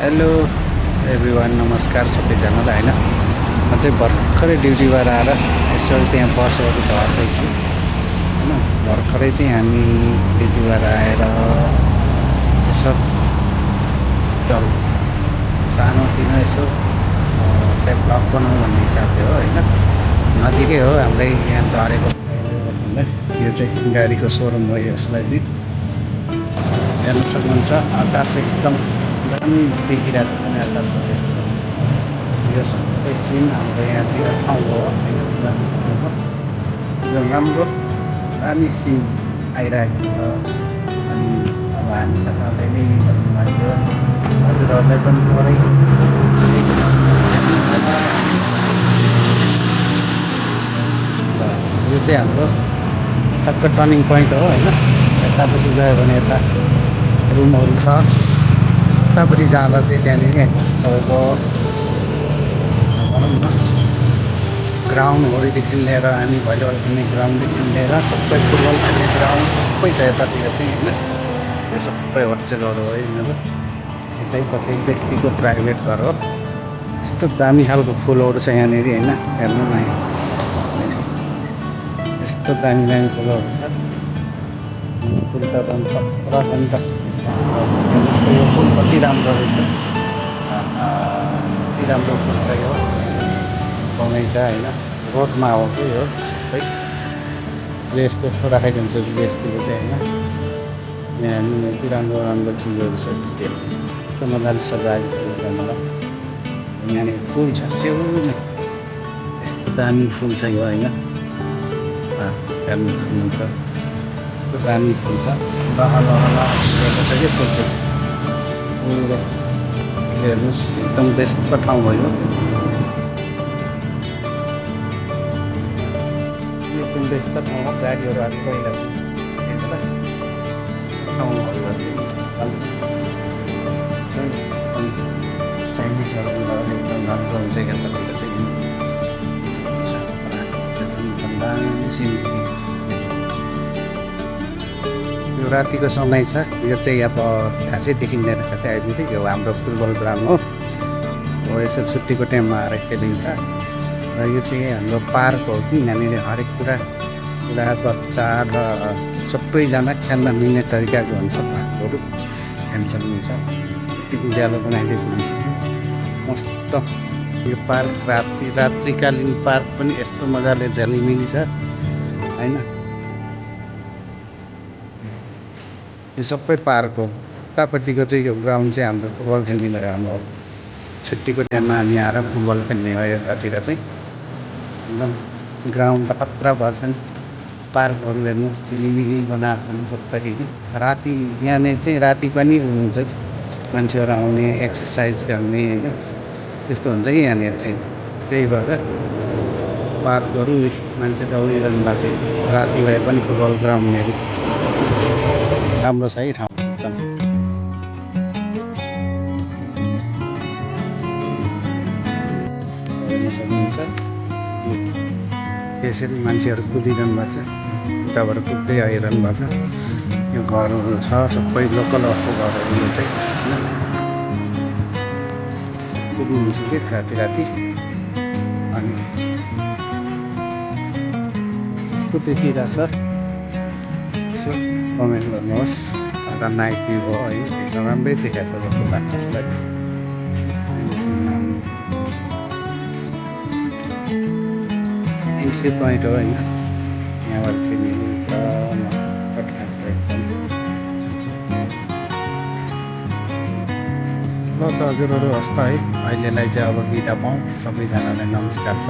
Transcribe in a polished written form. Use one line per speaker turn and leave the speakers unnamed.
Hello everyone, नमस्कार सबैजनालाई। होइन, म चाहिँ भर्खरै ड्युटीबाट आएर यसो त्यहाँ बसहरू झर्दैछु। होइन, भर्खरै चाहिँ हामी ड्युटीबाट आएर यसो चल सानोतिनो यसो त्यहाँ ब्लग बनाउँ भन्ने हिसाबले हो। होइन, नजिकै हो हाम्रै यहाँ झरेको। यो चाहिँ गाडीको सोरुम हो। यसलाई चाहिँ हेर्न सक्नुहुन्छ, आकाश एकदम दामी देखिरहेको छ नि आकाशबाट। यो सबै सिन हाम्रो यहाँतिर ठाउँ हो। यो राम्रो दामी सिन आइरहेको छ। अनि अब हामी त सधैँ नै भन्नुभयो, हजुरहरूलाई पनि पुरै यो चाहिँ हाम्रो ठक्क टर्निङ पोइन्ट हो। होइन, यतापट्टि गयो भने यता रुमहरू छ, यतापट्टि जाँदा चाहिँ त्यहाँनिर तपाईँको भनौँ न ग्राउन्डहरूदेखि लिएर हामी भलिबल खेल्ने ग्राउन्डदेखि लिएर सबै फुटबल खेल्ने ग्राउन्ड सबै छ यतातिर चाहिँ। होइन, यो सबै होस्टेलहरू हो यिनीहरू। यो चाहिँ कसै व्यक्तिको प्राइभेट घर हो। यस्तो दामी खालको फुलहरू छ यहाँनिर। होइन, हेर्नु न, यस्तो दामी दामी फुलहरू छ। फुल त झन् खतरा छ नि त। हेर्नुहोस् त, यो फुल कति राम्रो रहेछ, कति राम्रो फुल छ यो बगैँचा। होइन, रोडमा हो कि यो सबै ड्रेस त्यस्तो राखाइदिन्छ ड्रेसतिर चाहिँ। होइन, यहाँ यति राम्रो राम्रो चिजहरू छ, यस्तो मजाले सजाएको छ दोकानबाट। यहाँनिर फुल छ छेउमा, यस्तो दामी फुल छ यो। होइन, हेर्नु सक्नुहुन्छ, यस्तो दामी फुल छ। लहलहलिएको छ कि फुल चाहिँ पुरो। हेर्नुहोस्, एकदम बेस्ट ठाउँ भयो यो। बेस्ट ठाउँ हो। गाडीहरू आज पहिला ठाउँहरू चाइनिजहरू एकदम राम्रो हुन्छ यतातिर चाहिँ। एकदम दामी सिन देखिन्छ। यो रातिको समय छ। यो चाहिँ अब खासै देखिँदैन, खासै अहिले चाहिँ यो हाम्रो फुटबल ग्राउन्ड हो। हो यसो छुट्टीको टाइममा आएर खेलिन्छ। र यो चाहिँ हाम्रो पार्क हो कि यहाँनिर हरेक कुरा बच्चा र सबैजना खेल्न मिल्ने तरिकाको हुन्छ। पार्कहरू हेर्न सक्नुहुन्छ, उज्यालो बनाइदिएको हुन्छ मस्त। यो पार्क रात्रिकालीन पार्क पनि यस्तो मजाले झलिमिली छ। होइन, यो सबै पार्क हो। उतापट्टिको चाहिँ यो ग्राउन्ड चाहिँ हाम्रो फुटबल खेल्ने ग्राउन्ड हो। छुट्टीको टाइममा हामी आएर फुटबल खेल्ने हो यतातिर चाहिँ। एकदम ग्राउन्ड त खतरा भएछ नि। पार्कहरू हेर्नुहोस्, झिलिमिली बनाएको छन् सबै। राति यहाँनिर चाहिँ राति पनि हुन्छ, मान्छेहरू आउने एक्सर्साइज गर्ने। होइन, त्यस्तो हुन्छ कि यहाँनिर चाहिँ। त्यही भएर पार्कहरू मान्छे दौडिरहनु भएको छ। राति भए पनि फुटबल ग्राउन्डहरू राम्रो छ है ठाउँ एकदम। हेर्न सक्नुहुन्छ, यसरी मान्छेहरू कुदिरहनु भएको छ, उताबाट कुद्दै आइरहनु भएको छ। यो घरहरू छ सबै लोकल घरहरू। यो चाहिँ कुद्नुहुन्छ कि राति अनि यस्तो देखिरहेछ। यसो कमेन्ट गर्नुहोस्। एउटा नाइट भ्यू हो है, एकदम राम्रै देखाएको छ जस्तो लाग्छ मलाई। एन्ट्री पोइन्ट हो। होइन, यहाँबाट चाहिँ एकदम ल त हजुरहरू हस् त है। अहिलेलाई चाहिँ अब बिदा पाऊँ। सबैजनालाई नमस्कार छ।